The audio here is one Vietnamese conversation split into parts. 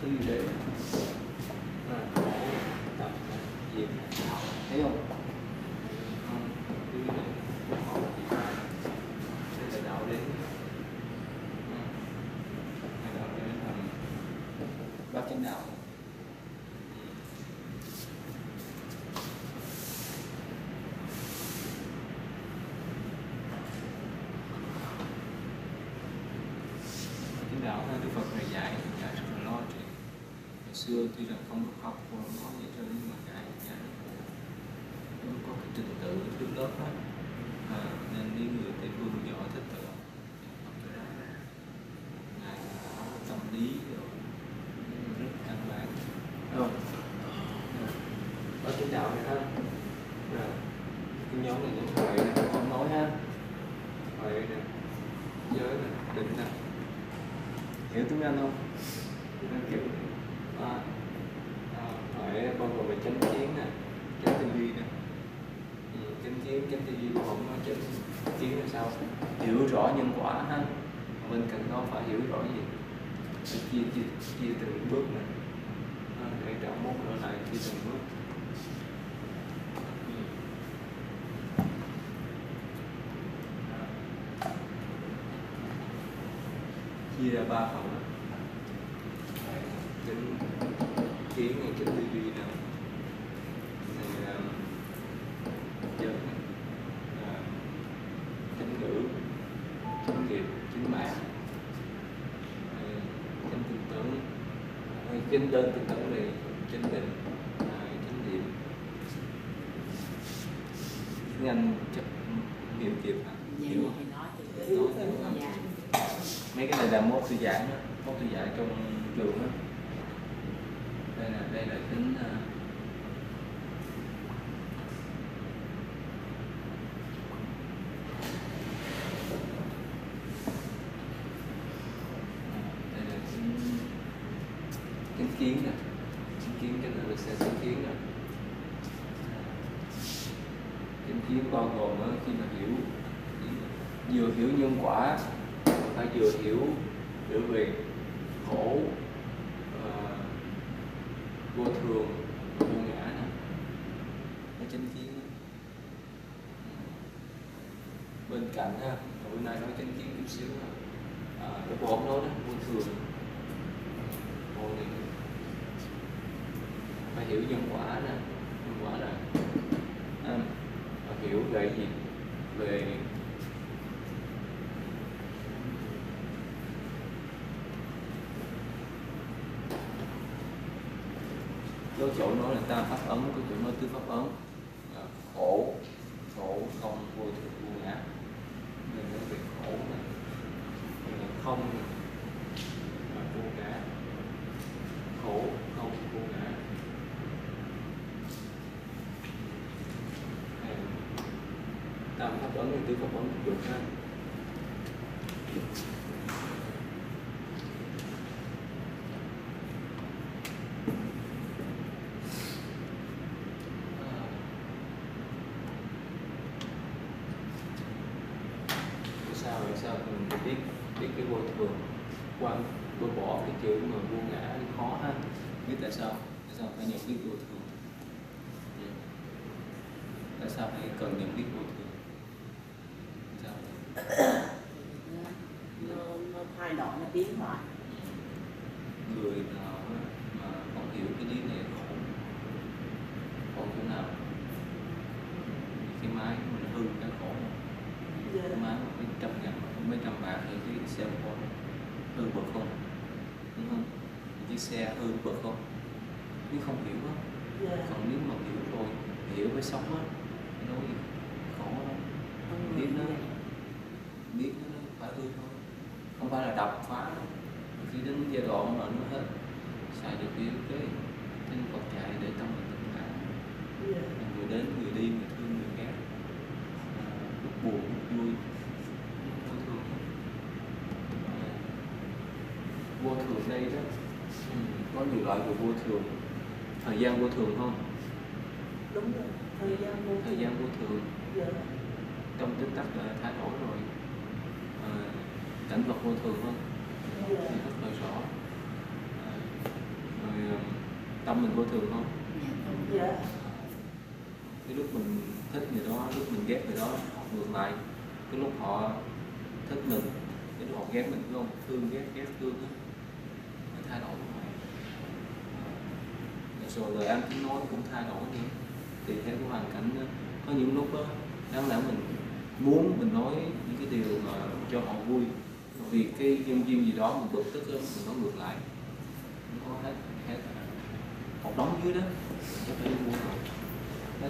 tư để tập gì thấy không? Tư để đây là đạo đến đạo đến bát chánh đạo. Chánh đạo Đức Phật này dạy rất là lo chuyện. Ngày xưa tuy rằng không được học, không có gì cho nên mà dạy nó có cái trình tự trước lớp đó, nên những người Tây phương giỏi thích tự học cái đó. Ngài có tâm lý rồi rất căn bản, đúng không? Có chánh đạo này ha. Cái nhóm này nhóm huệ này không nói ha, huệ nè, giới nè, định nè, hiểu tiếng Anh không? Kiểu huệ bao gồm về chánh kiến nè, chánh tư duy nè. Chánh kiến, chánh tư duy không nói chánh kiến là sao? Hiểu rõ nhân quả ha. Bên cạnh đó phải hiểu rõ gì? Phải chia từng bước nè, để trả mốt ở lại chia từng bước. Chia ra 3 phần. Chánh kiến này, chánh tư duy nè, giới này, chánh ngữ, chánh nghiệp, chánh mạng, chánh tinh tấn, chánh đơn tinh tấn này, chánh định, chánh niệm. Tiếng Anh chắc hiểu kịp hả? Hiểu. Mấy cái này là mốt tôi giảng đó, mốt tôi dạy trong trường đó. Đây là tính chánh kiến nè, chánh kiến cái này là sẽ chánh kiến nè. Chánh kiến bao gồm khi mà vừa hiểu nhân quả, phải vừa hiểu về khổ, vô thường, vô ngã nè, cái chánh kiến. Bên cạnh ha, bữa nay nói chánh kiến chút xíu ha, cái bộ nói đó vô thường, vô thì phải hiểu nhân quả nè, nhân quả là hiểu về gì, về có chỗ nói là ta pháp ấn, có chỗ nói tứ pháp ấn, khổ, không, vô thường, vô ngã. Mình nói về khổ này, không, vô ngã, khổ, không, vô ngã. Tam pháp ấn, tứ pháp ấn được ha. Sao mình biết cái vô thường, qua bỏ cái chữ mà vô ngã khó ha. Biết tại sao phải nhận biết vô thường? Tại sao phải cần nhận biết vô thường? Sao? Nó thay đổi, nó biến hóa. Người nào mà không hiểu cái lý này khổ chỗ nào? Cái máy mình hư cái khổ, cái máy mấy trăm ngàn, mấy trăm bạc thì cái xe ô tô hư bực không, đúng không? Chiếc xe hư bực không? Nếu không hiểu á, còn nếu mà hiểu rồi, hiểu với sống á, nói gì khổ lắm. Biết nó phải hư thôi, không phải là đập phá. Khi đến giai đoạn mà nó hết xài được cái Phật dạy để tâm mình tĩnh lặng, người đến người đi người thương đó có nhiều loại của vô thường. Thời gian vô thường không? Đúng rồi, thời gian vô thường. Dạ. Trong tích tắc là thay đổi rồi. Cảnh vật vô thường không? Dạ. Thì rất là rõ. Rồi tâm mình vô thường không? Dạ. Cái lúc mình thích người đó, lúc mình ghét người đó, họ ngược lại. Cái lúc họ thích mình, cái lúc họ ghét mình phải không? Thương ghét thương đó. Nó thay đổi rồi. Rồi lời ăn tiếng nói cũng thay đổi nữa. Tùy theo cái hoàn cảnh đó. Có những lúc đó, đáng lẽ mình muốn mình nói những cái điều mà cho họ vui, vì cái nhân duyên gì đó mình bực tức đó, mình nói ngược lại. Nó có hết một đống dưới đó, có thể mua rồi. Hết.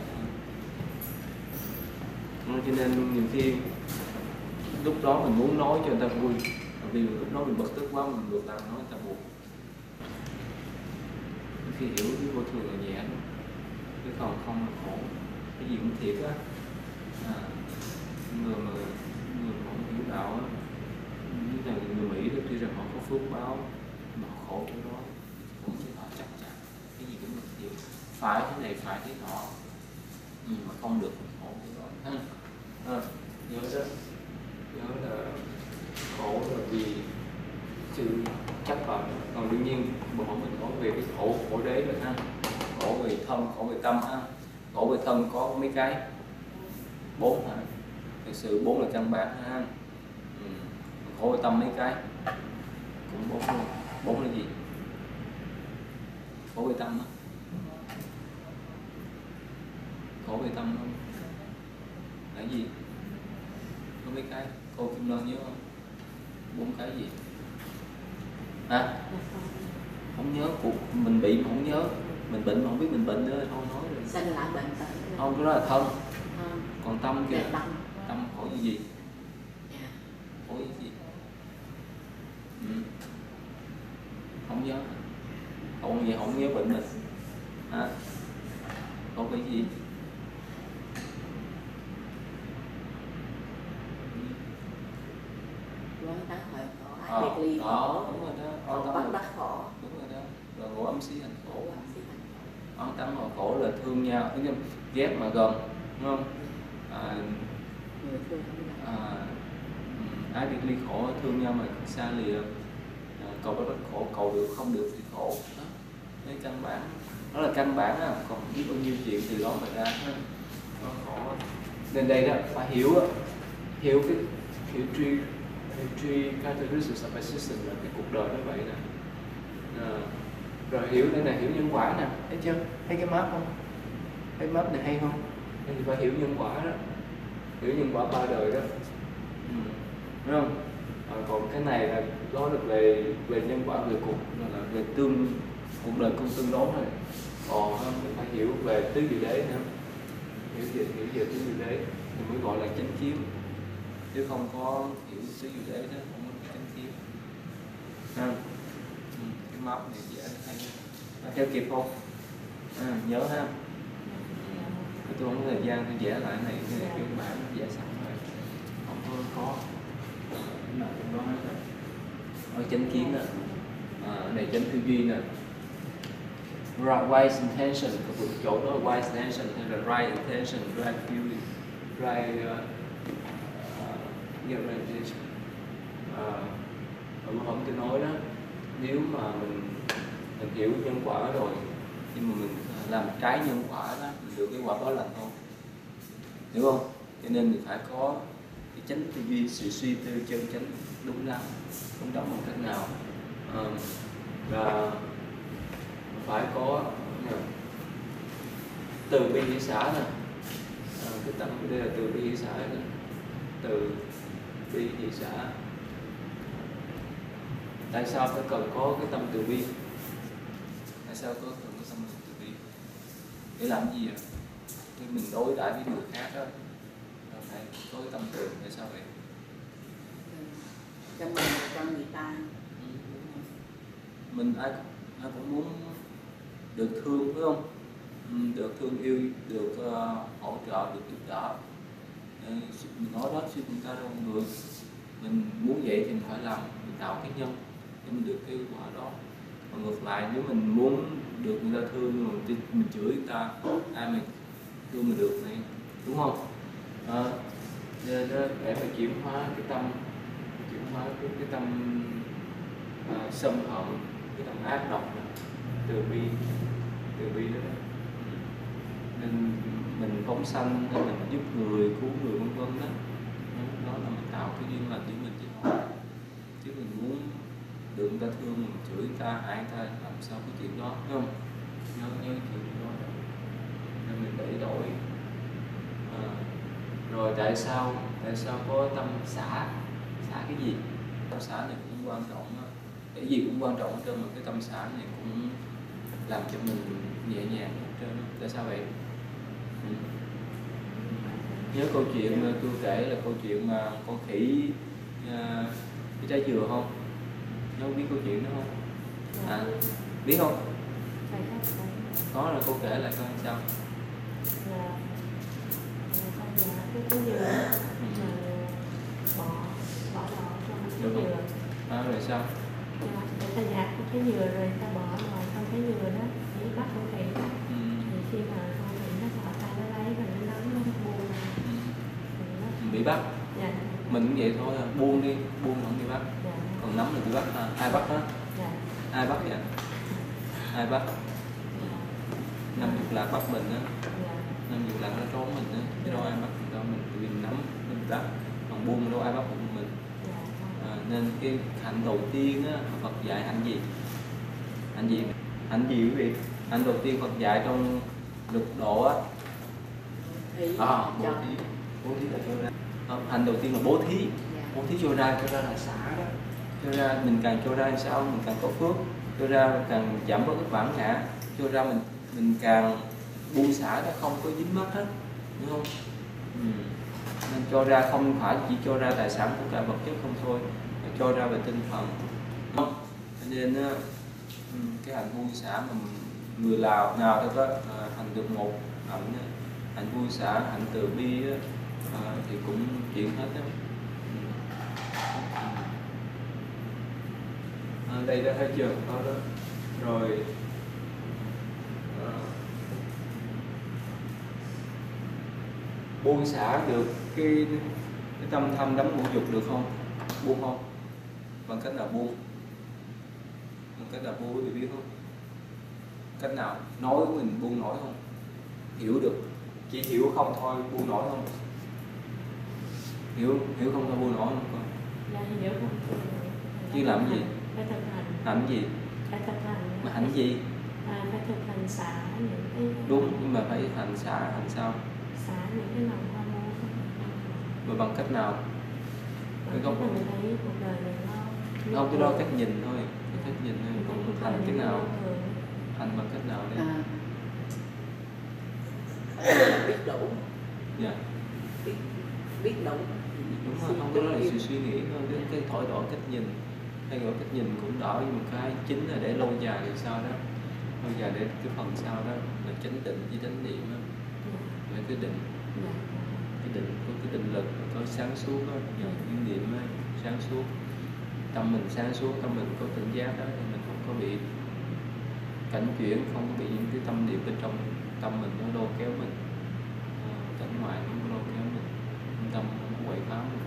Cho nên nhiều khi lúc đó mình muốn nói cho người ta vui, vì lúc đó mình bực tức quá mình ngược lại nói người ta buồn. Khi hiểu cái vô thường là nhẹ thôi, chứ còn không là khổ. Cái gì cũng thiệt á. Người mà không hiểu đạo á, như là người Mỹ đó, tuy rằng họ có phước báo mà họ khổ chỗ đó, cũng chứ họ chắc chắn cái gì cũng được thiệt, phải thế này phải thế nọ, mà không được thì khổ chỗ đó ha. Nhớ đó, nhớ là khổ là vì sự chấp vào. Còn đương nhiên bọn mình nói về cái khổ đế rồi ha, khổ về thân, khổ về tâm ha. Khổ về thân có mấy cái? 4 hả? Thực sự 4 là căn bản ha. Khổ về tâm mấy cái? Cũng 4 luôn. 4 là gì? Khổ về tâm á. Khổ về tâm không? Là gì? Có mấy cái? Cô Kim Loan nhớ không? 4 cái gì? Hả? Không nhớ, mình bị mà không nhớ, mình bệnh mà không biết mình bệnh nữa, thôi nói rồi. Sanh lại bệnh tật. Không, cái đó là thân. Còn tâm kìa, tâm khổ như gì? Khổ như gì? Không nhớ. Không vậy không nhớ bệnh mình. Khổ cái gì? Quán tán hội khổ, ái biệt ly khổ. Đúng rồi đó. Còn bắt đắc khổ. Đúng rồi đó. Rồi ngũ ấm xí hành khổ. Oán tán hội khổ là thương nhau, ghét mà gần, đúng không? Ái biệt ly khổ, thương nhau mà xa lìa, cầu bất đắc khổ, cầu được không được thì khổ. Đó. Đấy căn bản, đó là căn bản á, còn biết bao nhiêu chuyện từ đó mà ra nó khổ. Nên đây đó phải hiểu cái three characteristics of existence là cái cuộc đời nó vậy nè. Rồi hiểu đây này, hiểu nhân quả nè, thấy chưa? Thấy cái map không? Thấy map này hay không? Nên thì phải hiểu nhân quả đó, hiểu nhân quả 3 đời đó, đúng không? Còn cái này là nói được về nhân quả, về về cuộc đời cũng tương đối thôi. Còn mình phải hiểu về tứ diệu đế nữa, hiểu về tứ diệu đế thì mới gọi là chánh chiếu, chứ không có hiểu tứ diệu đế đó không có chánh chiếu. Cái map này dễ hay, theo kịp không? Nhớ ha. Tôi không có thời gian tôi vẽ lại này, cái bản vẽ sẵn rồi, không có nào cũng đó hết. Ở chánh kiến nè, này chánh tư duy nè, wise intention, cái chỗ đó là wise intention hay là right intention, right feeling, right orientation. Hôm tôi nói đó, nếu mà mình hiểu nhân quả rồi, nhưng mà mình làm trái nhân quả đó, mình được cái quả báo lành không? Hiểu không? Cho nên mình phải có cái chánh tư duy, sự suy tư chân chánh đúng đắn, không đắn một cách nào. Và phải có từ bi hỷ xả nè, cái tâm của đây là từ bi hỷ xả nè, từ bi hỷ xả. Tại sao phải cần có cái tâm từ bi? Tại sao có cần có tâm từ bi? Để làm gì ạ? Khi mình đối đãi với người khác đó, phải có cái tâm từ. Tại sao vậy? Cho mình, cho người ta. Mình ai cũng muốn được thương, phải không? Được thương yêu, được hỗ trợ, được giúp đỡ. Mình nói đó chứ người ta đâu người. Mình muốn vậy thì mình phải làm, mình tạo cái nhân. mình được cái quả đó. Còn ngược lại nếu mình muốn được người ta thương nhưng mà mình chửi người ta, ai mà thương mình được này, đúng không? Nên đó, để mà chuyển hóa cái tâm, chuyển hóa cái tâm sân hận, cái tâm ác độc này, từ bi đó. Nên mình phóng sanh hay mình giúp người, cứu người vân vân đó, đó là mình tạo cái duyên lành với mình chứ thôi. Chứ mình muốn được người ta thương, mình chửi người ta, hại người ta, làm sao cái chuyện đó, đúng không? Nhớ chuyện đó nên mình để đổi. Rồi tại sao có tâm xả cái gì? Tâm xả này cũng quan trọng đó. Cái gì cũng quan trọng hết trơn, mà cái tâm xả này cũng làm cho mình nhẹ nhàng hết trơn. Tại sao vậy? Nhớ câu chuyện mà tôi kể là câu chuyện mà con khỉ cái trái dừa không? Nhớ biết câu chuyện đó không? Biết không? Có, là cô kể lại coi sao. Cái dừa bỏ lọ trong cái dừa. Rồi sao? Người ta nhặt cái dừa rồi người ta bỏ lọ trong cái dừa đó để bắt con khỉ đó. Thì khi mà con khỉ nó bỏ tay nó lấy rồi nó nắm nó buông. Mình bị bắt. Dạ. Mình cũng vậy thôi, buông đi, buông không bị bắt. Dạ. Còn nắm là bị bắt. Ai bắt đó? Dạ. Ai bắt vậy? Ai bắt? Năm Dục Lạc bắt mình á. Năm Dục Lạc nó trốn mình á, chứ đâu ai bắt mình đâu, mình nắm mình bắt. Còn buông đâu ai bắt mình. Nên cái hạnh đầu tiên á, Phật dạy hạnh gì? Hạnh gì? Hạnh gì quý vị? Hạnh đầu tiên Phật dạy trong lục độ á. Bố thí. Bố thí là cho ra. Hạnh đầu tiên là bố thí. Bố thí cho ra là xả đó. Cho ra mình càng cho ra sao mình càng có phước. Cho ra càng giảm bớt cái bản ngã. Cho ra mình càng buông xả đó, không có dính mắc hết, đúng không? Nên cho ra không phải chỉ cho ra tài sản của cả vật chất không thôi, mà cho ra về tinh thần. Nên cái hạnh buông xả mà người nào đó có hành được một hạnh buông xả, hạnh từ bi đó, thì cũng chuyển hết đó. Đây đã thấy chưa? Có đó. Rồi buông xả được cái tâm tham đắm ngũ dục được không? Buông không? Bằng cách nào buông? Bằng cách nào buông quý vị biết không? Cách nào? Nói với mình buông nổi không? Hiểu được. Chỉ hiểu không thôi, buông nổi không? Hiểu không thôi buông nổi không con? Dạ hiểu không? Chứ làm gì? Phải thực hành. Làm gì? Phải thực hành. Mà hành gì? Phải thực hành xả những cái. Đúng, nhưng mà phải hành xả, hành sao? Xả những cái lòng ham muốn. Mà bằng cách nào? Cái góc mình thấy cuộc đời này nó không, cái đó cách nhìn thôi, cách nhìn thôi. Còn hành cái nào? Hành bằng cách nào đây? Biết đủ. Dạ. Biết đủ. Đúng rồi, không, cái đó là sự suy nghĩ thôi, cái thay đổi cách nhìn. Thay đổi cách nhìn cũng đỡ, nhưng mà cái chính là để lâu dài thì sao đó. Lâu dài để cái phần sau đó là chánh định với chánh niệm đó. Là cái định. Cái định, có cái định lực, có sáng suốt đó, cái niệm đó, sáng suốt. Tâm mình sáng suốt, tâm mình có tỉnh giác đó, thì mình không có bị cảnh chuyển, không có bị những cái tâm niệm bên trong tâm mình nó lôi kéo mình, cảnh ngoài nó lôi kéo mình, tâm nó quậy phá mình.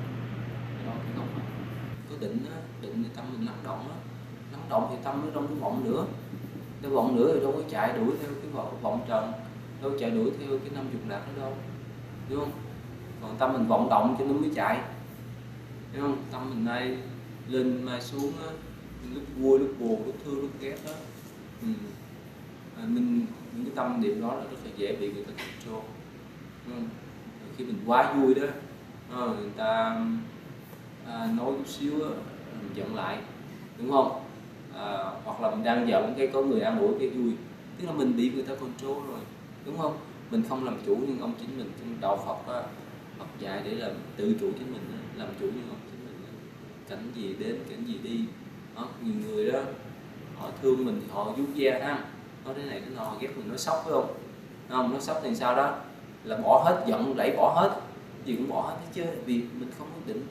Đó cái gốc đó. Có định á, định thì tâm mình lắng động á, lắng động thì tâm nó không có vọng nữa. Nếu vọng nữa thì đâu có chạy đuổi theo cái vọng trần, đâu có chạy đuổi theo cái năm dục lạc đó đâu, đúng không? Còn tâm mình vọng động cho nó mới chạy, đúng không? Tâm mình nay lên mai xuống á, lúc vui lúc buồn, lúc thương lúc ghét đó, những cái tâm niệm đó là rất là dễ bị người ta control, đúng không? Khi mình quá vui đó, người ta nói chút xíu á, mình giận lại, đúng không? Hoặc là mình đang giận cái có người an ủi cái vui, tức là mình bị người ta control rồi, đúng không? Mình không làm chủ nhưng ông chính mình. Trong đạo Phật á, Phật dạy để làm tự chủ chính mình, làm chủ như ông chính mình. Cảnh gì đến, cảnh gì đi. Nhiều người đó họ thương mình thì họ vuốt ve ha, nói thế này thế nọ, ghét mình nói sốc, phải không? Không, nói sốc thì sao đó là bỏ hết, giận đẩy bỏ hết, gì cũng bỏ hết chứ, vì mình không có định.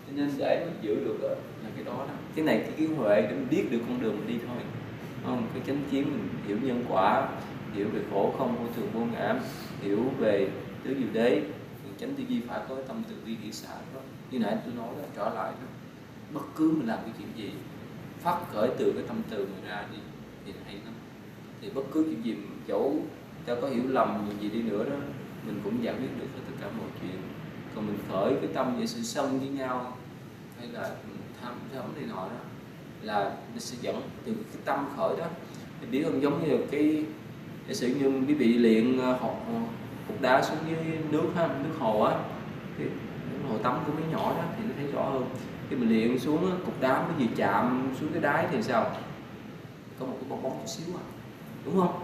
Cho nên để mình giữ được là cái đó. Cái này cái huệ để mình biết được con đường mình đi thôi, không? Cái chánh kiến mình hiểu nhân quả, hiểu về khổ không vô thường vô ngã, hiểu về tứ diệu đế. Chánh tư duy phải có tâm từ bi hỷ xả đó. Như nãy tôi nói đó, trở lại đó, bất cứ mình làm cái chuyện gì phát khởi từ cái tâm từ mình ra đi thì hay lắm. Thì bất cứ chuyện gì dẫu ta có hiểu lầm gì đi nữa đó, mình cũng giải quyết được tất cả mọi chuyện. Còn mình khởi cái tâm về sự sân với nhau hay là tham sân này nọ đó, là nó sẽ dẫn từ cái tâm khởi đó. Thì biết không, giống như cái giả sử như quý vị luyện cục đá xuống dưới nước ha, nước hồ á, cái hồ tắm của mấy nhỏ đó thì nó thấy rõ hơn. Khi mình luyện xuống á, cục đá mới vừa chạm xuống cái đáy thì sao? Có một cái bong bóng chút xíu à, đúng không?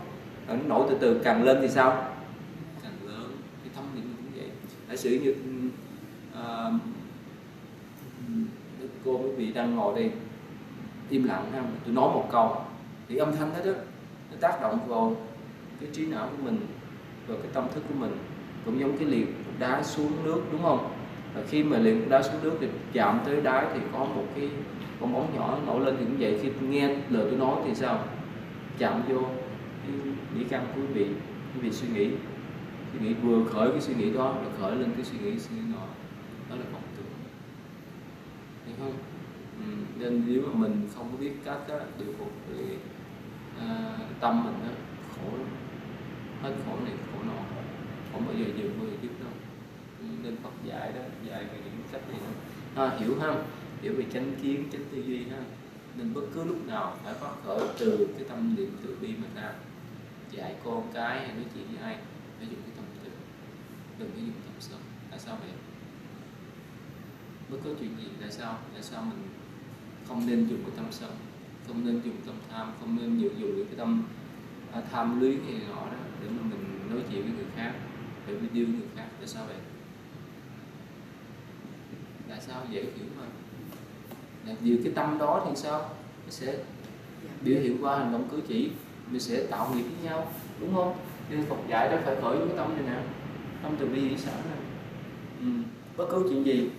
Rồi nó nổi từ từ, càng lên thì sao? Càng lớn. Cái tâm niệm cũng vậy. Giả sử như cô quý vị đang ngồi đây im lặng ha, tôi nói một câu thì âm thanh đó nó tác động vào cái trí não của mình, vào cái tâm thức của mình, cũng giống cái liều đá xuống nước, đúng không? Và khi mà liều đá xuống nước thì chạm tới đáy thì có một cái bong bóng nhỏ nổi lên thì cũng vậy. Khi nghe lời tôi nói thì sao? Chạm vô cái nghĩ căn của quý vị suy nghĩ vừa khởi cái suy nghĩ đó rồi khởi lên cái suy nghĩ nọ, đó là vọng tưởng, thấy không? Nên nếu mà mình không có biết cách đó, điều phục về tâm mình đó, khổ lắm, hết khổ này khổ nọ, không bao giờ dừng, bao giờ dứt đâu. Nên Phật dạy đó, dạy về những cách này đó. Hiểu ha, hiểu về chánh kiến, chánh tư duy ha. Nên bất cứ lúc nào phải phát khởi từ cái tâm niệm từ bi mình ra. Dạy con cái hay nói chuyện với ai phải dùng cái tâm từ, đừng có dùng tâm sân. Tại sao vậy? Bất cứ chuyện gì tại sao mình không nên dùng cái tâm sân, không nên dùng tâm tham, không nên dùng cái tâm tham luyến hay nọ đó để mà mình nói chuyện với người khác, để mình yêu người khác. Tại sao vậy? Tại sao dễ hiểu mà. Vì cái tâm đó thì sao? Nó sẽ biểu hiện qua hành động cử chỉ, mình sẽ tạo nghiệp với nhau, đúng không? Nên Phật dạy đó phải khởi cái tâm này nè, tâm từ bi hỷ xả này. Bất cứ chuyện gì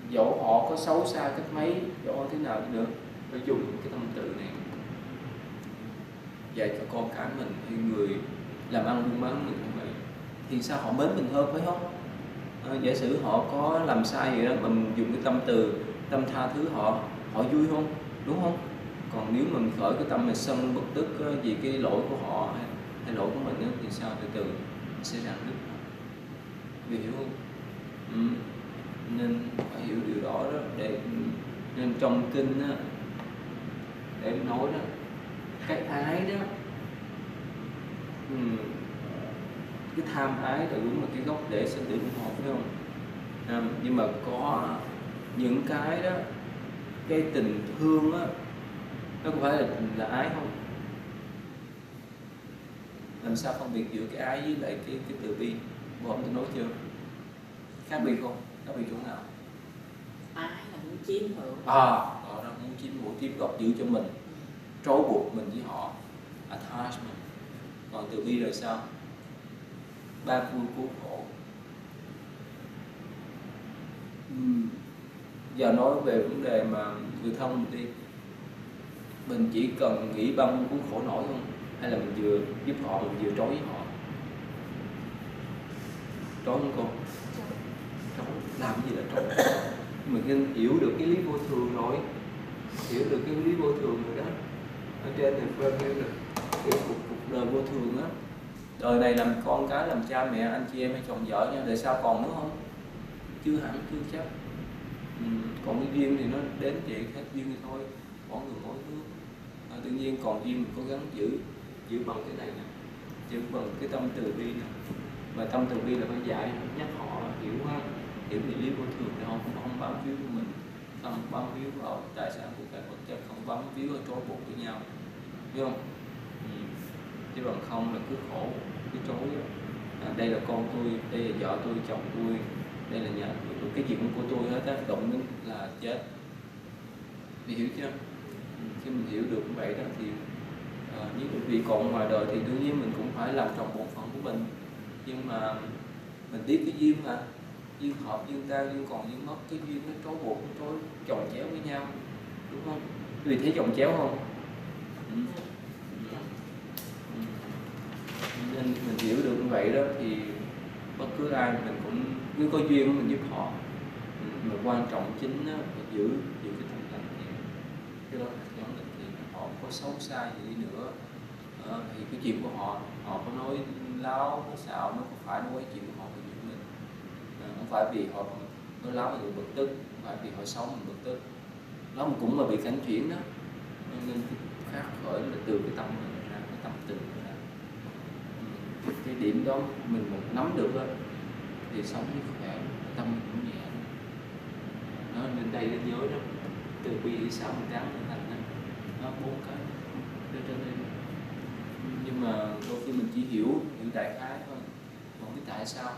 dẫu họ có xấu xa cách mấy, dẫu họ thế nào đi nữa, phải dùng cái tâm từ này dạy cho con cái mình hay người làm ăn buôn bán mình cũng vậy. Thì sao họ mến mình hơn, phải không? Giả sử họ có làm sai gì đó, mình dùng cái tâm từ, tâm tha thứ họ vui không? Đúng không? Còn nếu mình khởi cái tâm này sân bực tức vì cái lỗi của họ hay lỗi của mình đó, thì sao? Từ từ sẽ rạn nứt. Vì hiểu không? Nên phải hiểu điều đó đó. Nên trong kinh đó, để nói đó, cái ái đó, cái tham ái là đúng là cái gốc để sinh tử luân hồi, phải không? Nhưng mà có những cái đó, cái tình thương á, nó có phải là ái không? Làm sao phân biệt giữa cái ái với lại cái từ bi? Bữa hôm tôi nói chưa? Khác biệt không? Khác biệt chỗ nào? Ái là muốn chiếm hữu. Đó muốn chiếm hữu, chiếm đoạt giữ cho mình, trói buộc mình với họ, attachment. Còn từ bi là sao? Ba phương cứu khổ. Giờ nói về vấn đề mà người thân mình đi, mình chỉ cần nghĩ ba phương cứu khổ nổi không? Hay là mình vừa giúp họ, mình vừa trói với họ? Trói không cô? Trói. Làm gì là trói? Mình hiểu được cái lý vô thường rồi, hiểu được cái lý vô thường rồi đó. Ở trên này phân hiểu được cái cuộc đời vô thường á. Đời này làm con cái, làm cha mẹ, anh chị em hay chồng vợ nha, đời sau còn nữa không? Chưa hẳn, chưa chắc. Còn cái duyên thì nó đến vậy, hết duyên thì thôi, bỏ người mỗi nước. Tự nhiên còn duyên mình cố gắng giữ bằng cái này nè, giữ bằng cái tâm từ bi nè. Mà tâm từ bi là phải dạy nhắc họ hiểu về lý vô thường để họ không bám víu của mình, không bám víu vào tài sản của các vật chất, không bám víu vào trói buộc với nhau, biết không? Chứ bằng không là cứ khổ, cứ trói. Đây là con tôi, đây là vợ tôi, chồng tôi, đây là nhà tôi, cái gì cũng của tôi hết á, động đến là chết. Vì hiểu chưa? Khi mình hiểu được như vậy đó thì những quý vị còn ngoài đời thì đương nhiên mình cũng phải làm tròn bổn phận của mình, nhưng mà mình biết cái duyên mà duyên hợp duyên ta duyên còn duyên mất, cái duyên nó trói buộc, nó trói chồng chéo với nhau, đúng không? Vì thấy chồng chéo không? Nên mình hiểu được như vậy đó thì bất cứ ai mình cũng nếu có duyên mình giúp họ. Mà quan trọng chính là giữ cái tâm lành thiện, cái đó là nhóm lành thiện. Họ có xấu xa gì đi nữa thì cái chuyện của họ có nói láo nói xạo nó không phải, nó quấy chuyện của họ với những mình. Không phải vì họ nói láo mà mình bực tức, không phải vì họ xấu mình bực tức, nó cũng là bị cảnh chuyển đó. Nên phát khởi là từ cái tâm mình ra, cái tâm từ mình ra. Cái điểm đó mình một nắm được đó, thì sống với khỏe, tâm mình cũng nhẹ. Nó nên đây nên nhớ đó, từ bi hỷ xả mình đáng nó thành đó, nó 4 cái cho nên. Nhưng mà đôi khi mình chỉ hiểu đại khái thôi, không biết tại sao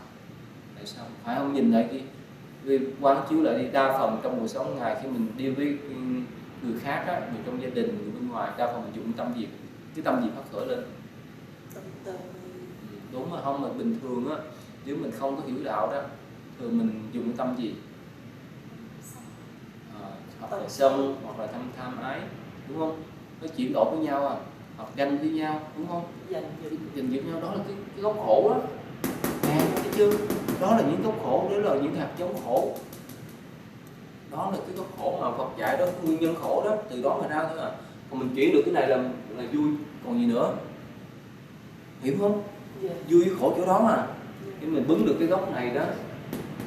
phải không nhìn lại đi, vì quán chiếu lại đi. Đa phần trong cuộc sống ngày khi mình đi với người khác á, người trong gia đình, người bên ngoài, đa phần mình dùng tâm gì, cái tâm gì phát khởi lên? Tâm từ. Đúng rồi không? Mà bình thường á, nếu mình không có hiểu đạo đó, thường mình dùng tâm gì? Hoặc là sân, hoặc là tham ái, đúng không? Nó chuyển đổi với nhau hoặc ganh với nhau, đúng không? Giành giật nhau, đó là cái gốc khổ đó. Nghe thấy chưa? Đó là những gốc khổ, đó là những hạt giống khổ. Đó là cái gốc khổ mà Phật dạy đó, nguyên nhân khổ đó, từ đó mà ra thôi à. Còn mình chuyển được cái này là vui, còn gì nữa? Hiểu không? Vui với khổ chỗ đó mà. Khi mình bứng được cái gốc này đó,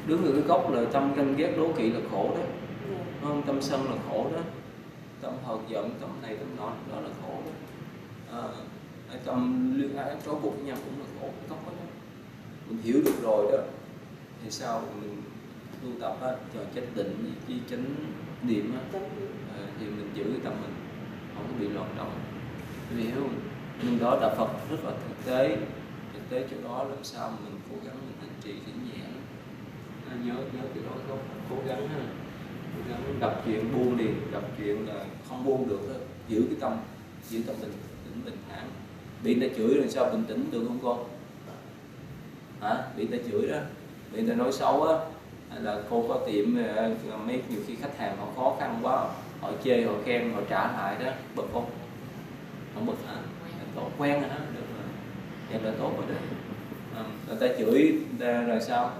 đứng được cái gốc là tâm ganh ghét đố kỵ là khổ đó. Không? Tâm sân là khổ đó, tâm hờn giận, tâm này tâm nọ, đó là khổ đó. Tâm luyến ái trói buộc với nhau cũng là khổ, cái gốc đó. Mình hiểu được rồi đó thì sao mình tu tập á, cho chánh định với chánh niệm á, thì mình giữ cái tâm mình không có bị loạn động. Vì hiểu không? Nhưng đó đạo Phật rất là thực tế chỗ đó làm sao mình cố gắng mình hành trì thỉnh nhẹ. Nhớ cái đó cố gắng gặp chuyện buông liền, gặp chuyện là không buông được đó. Giữ cái tâm, giữ tâm bình thản. Bị người ta chửi rồi sao bình tĩnh được không con? Hả? Bị người ta chửi đó, bị người ta nói xấu á, hay là cô có tiệm mấy nhiều khi khách hàng họ khó khăn quá, họ chê họ khen họ trả lại đó, bực không? Không bực hả? Tốt, quen rồi đó, được rồi, vậy là tốt rồi đó. Người ta chửi người ta rồi sao?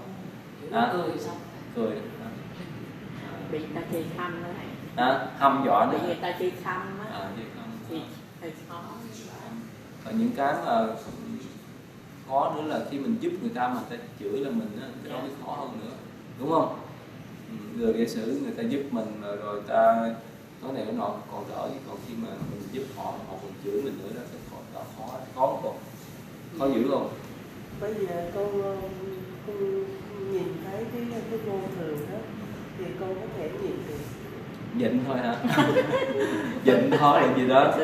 Cười. Bị người ta chê khăm đó này. Hăm dọa nữa. Bị người ta chê khăm á. Thì khó. Và những cái mà khó nữa là khi mình giúp người ta mà người ta chửi là mình á, cái đó mới khó hơn nữa, đúng không? Người giả sử người ta giúp mình rồi ta nói này nói nọ còn đỡ, còn khi mà mình giúp họ còn chửi mình nữa đó, cái khó không? Khó dữ không? Bây giờ con nhìn thấy cái vô thường đó thì con có thể nhìn được. Nhịn thôi hả? Nhịn thôi là gì đó.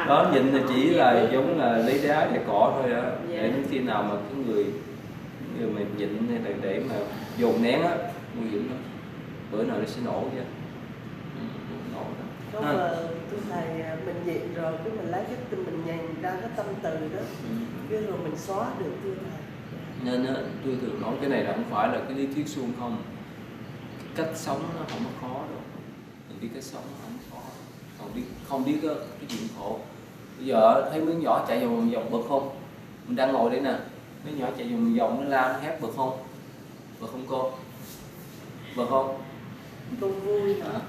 Đó, nhịn là chỉ là giống là lấy đá để cọ thôi đó. Để đến khi nào mà cái người mà nhịn hay là để mà dồn nén á, nguy hiểm lắm. Bữa nào nó sẽ nổ chứ. Nổ đó. Có mà tôi thầy mình nhịn rồi cái mình lấy cái tâm mình nhìn ra cái tâm từ đó, cái rồi mình xóa được thưa thầy. Nên á, tôi thường nói cái này là không phải là cái lý thuyết suông không. Cái cách sống nó không có khó đâu. Mình biết cách sống nó không khó. Không biết cái chuyện khổ. Bây giờ thấy miếng nhỏ chạy vòng bực không? Mình đang ngồi đây nè, miếng nhỏ chạy vòng nó la nó hét bực không? Bực không cô? Bực không? Con vui hả?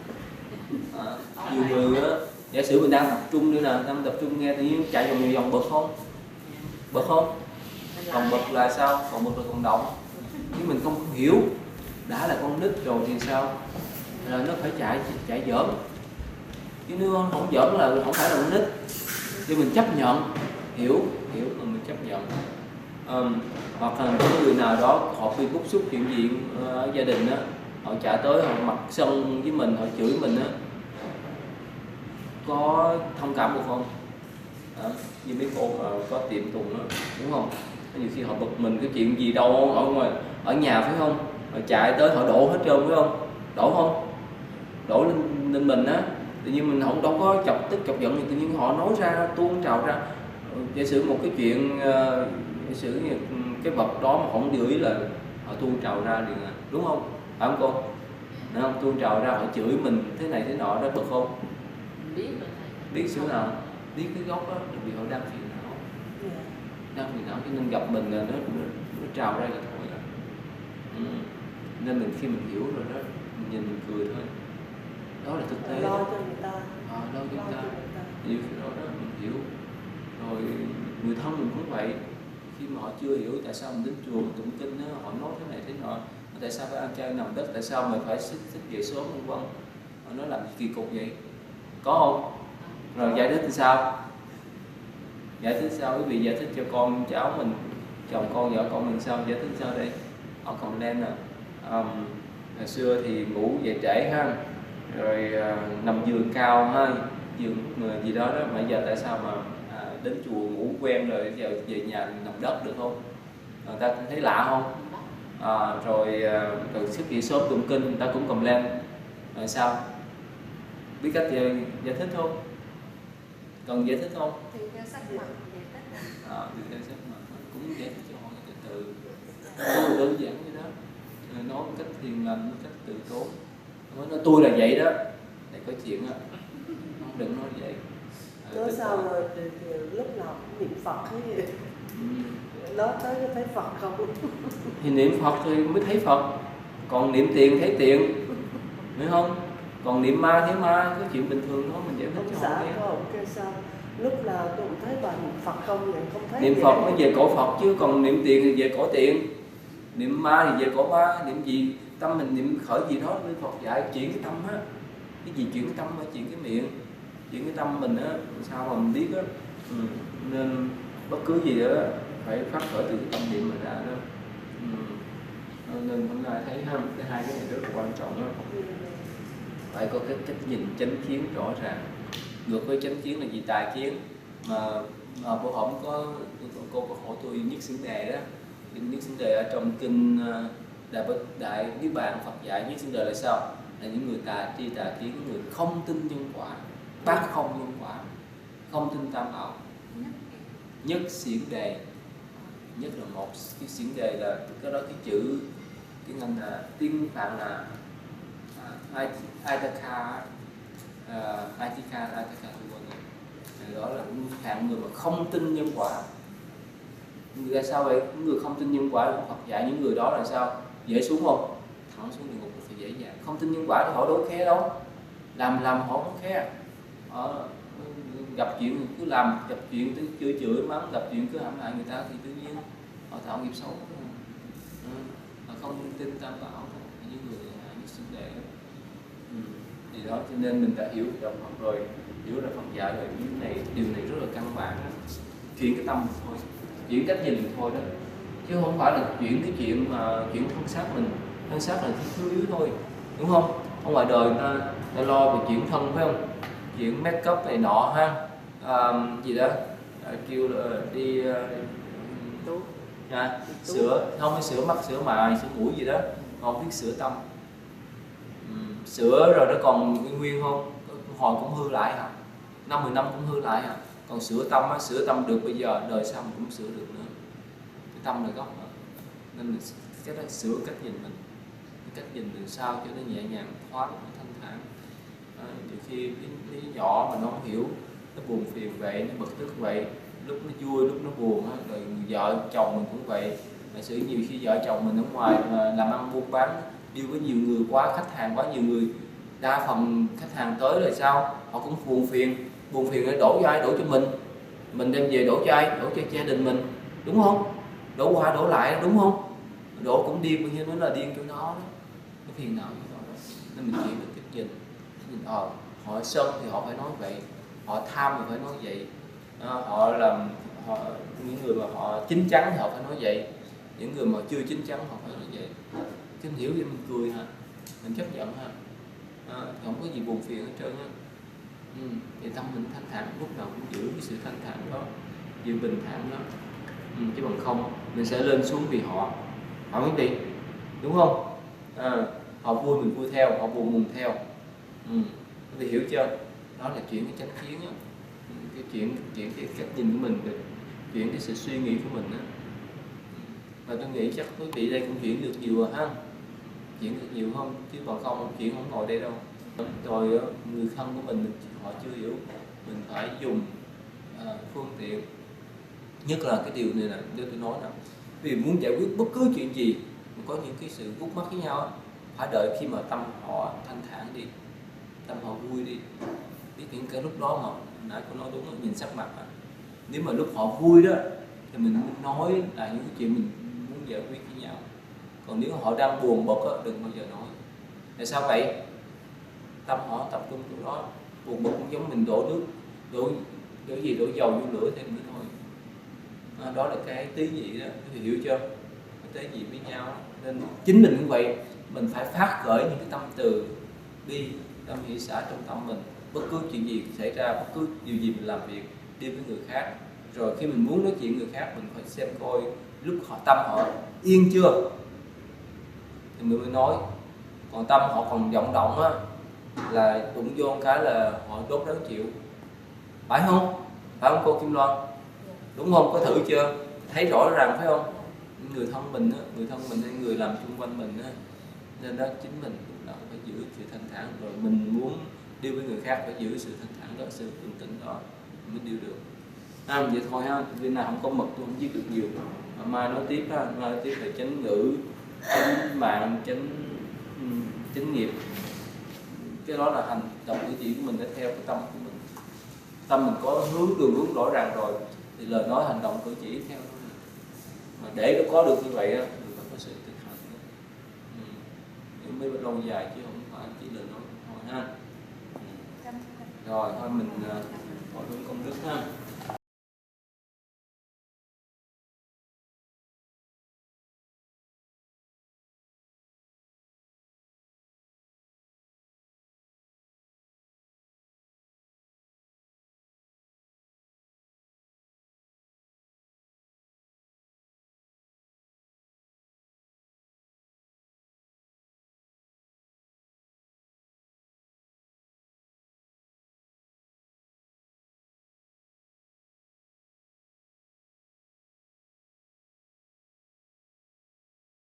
Nhiều người á, giả sử mình đang tập trung nữa nè, đang tập trung nghe tự nhiên chạy vòng bực không? Bực không? Còn bực là sao? Còn bực là còn động. Nếu mình không hiểu đã là con nít rồi thì sao? Là nó phải chạy giỡn. Chứ nếu không giỡn là không phải là con nít. Thì mình chấp nhận, hiểu mà mình chấp nhận. Hoặc là có người nào đó họ bị bức xúc chuyện gì ở gia đình á, họ chạy tới họ mặt sân với mình, họ chửi mình á, có thông cảm được không? Như mấy cô có tiệm tùng đó, đúng không? Nhiều khi họ bực mình cái chuyện gì đâu ở ngoài ở nhà phải không? Họ chạy tới họ đổ hết trơn phải không? Đổ không? Đổ lên mình á, tự nhiên mình không đâu có chọc tức chọc giận, tự nhiên họ nói ra tuôn trào ra. Giả sử một cái chuyện, giả sử như cái vật đó mà không để ý là họ tuôn trào ra liền à, đúng không? Phải không con? Đúng không? Tuôn trào ra họ chửi mình thế này thế nọ đó, bực không? biết Biết xíu nào? Biết cái gốc đó là vì họ đang phiền não, Dạ. đang phiền não cho nên gặp mình là nó trào ra là thôi à. Nên mình khi mình hiểu rồi đó, mình nhìn mình cười thôi, đó là thực tế. Lo đó. cho người ta. Lo cho người ta. Người ta. Nhiều khi đó mình hiểu. Rồi người thân mình cũng vậy, khi mà họ chưa hiểu tại sao mình đến chùa mình tụng kinh đó, họ nói thế này thế nọ, tại sao phải ăn chay nằm đất, tại sao mình phải thức dậy sớm vân vân, họ nói làm kỳ cục vậy, có không? Rồi giải thích thì sao? Giải thích sao? Quý vị giải thích cho con cháu mình, chồng con vợ con mình sao? Giải thích sao đây? Họ comment nè, hồi xưa thì ngủ dậy trễ ha, rồi nằm giường cao ha, giường gì đó đó, mà giờ tại sao mà đến chùa ngủ quen rồi giờ về nhà nằm đất được không? Người ta thấy lạ không? Rồi sức dậy sớm tụng kinh người ta cũng cầm lên, rồi sao? Biết cách giải thích không? Cần giải thích không? thì theo sắc mặt giải thích. Thì theo sắc mặt cũng giải thích cho họ từ từ đơn giản vậy đó, rồi nói một cách hiền lành, một cách từ tốn. Nói tôi là vậy đó, để có chuyện á, đừng nói vậy. Nói sao rồi thì lúc nào cũng niệm Phật cái gì. Nói tới có thấy Phật không? Thì niệm Phật thì mới thấy Phật, còn niệm tiền thấy tiền, hiểu không? Còn niệm ma thấy ma, cái chuyện bình thường đó mình giải thích cho họ nghe. Có ông kêu sao? Lúc nào tôi cũng thấy bà niệm Phật không vậy, không thấy. Niệm Phật nó về cõi Phật chứ còn niệm tiền thì về cõi tiền, niệm ma thì về cõi ma, niệm gì tâm mình niệm khởi gì đó nên Phật dạy chuyển cái tâm á, cái gì chuyển cái tâm á, chuyển cái miệng, chuyển cái tâm mình á, sao mà mình biết á. Nên bất cứ gì đó phải phát khởi từ cái tâm niệm mà ra đó. Nên hôm nay thấy cái hai cái này rất là quan trọng đó. Phải có cái cách nhìn chánh kiến rõ ràng. Ngược với chánh kiến là gì? Tà kiến. Mà bữa hổm có cô có hỏi tôi nhất xứng đề đó, nhất xứng đề ở trong kinh Đại Niết Bàn Phật dạy nhất xứng đề là sao? Là những người tà tri tà kiến, người không tin nhân quả, bác không nhân quả, không tin tam bảo. Nhất xiển đề, nhất là một cái xiển đề là cái đó, cái chữ tiếng Anh là tiếng Phạn là Aitaka, đó là hạng người mà không tin nhân quả. Người ta sao vậy? Những người không tin nhân quả, Phật dạy những người đó là sao? Dễ xuống không? Thẳng xuống địa ngục là phải dễ dàng. Không tin nhân quả thì họ đâu khe đâu, làm họ không khe. Gặp chuyện cứ làm, gặp chuyện cứ chửi mắng, gặp chuyện cứ hãm hại người ta thì tự nhiên họ tạo nghiệp xấu. Họ không tin tam bảo, những người như xứng đề. Thì đó, cho nên mình đã hiểu đạo Phật rồi, hiểu là Phật dạy rồi, điều này rất là căn bản đó. Chuyển cái tâm mình thôi, chuyển cách nhìn mình thôi đó, chứ không phải là chuyển cái chuyện mà chuyển thân xác mình. Thân xác là thứ yếu thôi, đúng không? Ở ngoài đời người ta lo về chuyển thân, phải không? Chuyện make up này nọ ha, gì đó kêu là đi sửa, không phải sửa mắt, sửa mày, sửa mũi gì đó, không biết sửa tâm. Sửa rồi nó còn nguyên không? Hồi cũng hư lại hả? 5-10 năm cũng hư lại hả? Còn sửa tâm á, sửa tâm được bây giờ, đời sau mình cũng sửa được nữa. Cái tâm là gốc mà. Nên mình cái đó sửa cách nhìn mình, cái cách nhìn từ sao cho nó nhẹ nhàng, thoáng, nó thanh thản. Nhiều khi cái nhỏ mà nó không hiểu, nó buồn phiền vậy, nó bực tức vậy, lúc nó vui, lúc nó buồn á, rồi vợ chồng mình cũng vậy. Giả sử nhiều khi vợ chồng mình ở ngoài mà làm ăn buôn bán, yêu với nhiều người quá, khách hàng quá nhiều người, đa phần khách hàng tới rồi sao? Họ cũng buồn phiền để đổ cho ai? Đổ cho mình đem về đổ cho ai? Đổ cho gia đình mình, đúng không? Đổ qua đổ lại, đúng không? Đổ cũng điên, bao nhiêu nó là điên cho nó phiền não với nó đó. Nên mình chuyển được cách nhìn, họ sân thì họ phải nói vậy, họ tham thì phải nói vậy, những người mà họ chín chắn thì họ phải nói vậy, những người mà chưa chín chắn họ phải nói vậy. Chứ mình hiểu vậy mình cười hả? Mình chấp nhận hả? Thì không có gì buồn phiền hết trơn á. Thì tâm mình thanh thản, lúc nào cũng giữ cái sự thanh thản đó, giữ bình thản đó. Chứ bằng không mình sẽ lên xuống vì họ biết đi, đúng không? Họ vui mình vui theo, họ buồn mừng theo. Thì hiểu chưa? Đó là chuyển cái chánh kiến á, cái chuyển cái cách nhìn của mình, chuyển cái sự suy nghĩ của mình á. Và tôi nghĩ chắc quý vị đây cũng chuyển được nhiều rồi ha, chuyển được nhiều không, chứ còn không chuyển không ngồi đây đâu. Rồi người thân của mình họ chưa hiểu, mình phải dùng phương tiện, nhất là cái điều này là nếu tôi nói là vì muốn giải quyết bất cứ chuyện gì có những cái sự gút mắt với nhau, phải đợi khi mà tâm họ thanh thản đi, tâm họ vui đi, biết những cái lúc đó mà nãy cô nói đúng là nhìn sắc mặt. Nếu mà lúc họ vui đó thì mình muốn nói là những cái chuyện mình muốn giải quyết với nhau, còn nếu họ đang buồn bực đó, đừng bao giờ nói. Tại sao vậy? Tâm họ tập trung chỗ đó, buồn bực cũng giống mình đổ nước, đổ dầu vô lửa thêm nữa thôi. Đó là cái tế nhị đó, thì hiểu chưa? Cái tế nhị với nhau. Nên chính mình cũng vậy, mình phải phát khởi những cái tâm từ bi, tâm hỷ xả trong tâm mình. Bất cứ chuyện gì xảy ra, bất cứ điều gì mình làm việc đi với người khác, rồi khi mình muốn nói chuyện người khác, mình phải xem coi lúc tâm họ yên chưa thì mình mới nói. Còn tâm họ còn vọng động á, là đụng vô cái là họ đốt đáng chịu, phải không cô Kim Loan? Đúng không? Có thử chưa? Thấy rõ ràng phải không? Người thân mình hay người làm xung quanh mình á, nên đó chính mình cũng là phải giữ sự thanh thản, rồi mình muốn đi với người khác phải giữ sự thanh thản đó, sự bình tĩnh đó mới đi được. Vậy thôi ha, vì nào không có mật tôi không viết được nhiều. Mai nói tiếp ha, mai nói tiếp về chánh ngữ, chánh mạng, chánh nghiệp. Cái đó là hành động cử chỉ của mình để theo cái tâm của mình. Tâm mình có đường hướng rõ ràng rồi thì lời nói hành động cử chỉ theo đó. Mà để có được như vậy á, thì phải có sự thực hành đó. Mới lâu dài chứ không phải chỉ lời nói thôi ha. Rồi thôi mình hỏi công đức ha.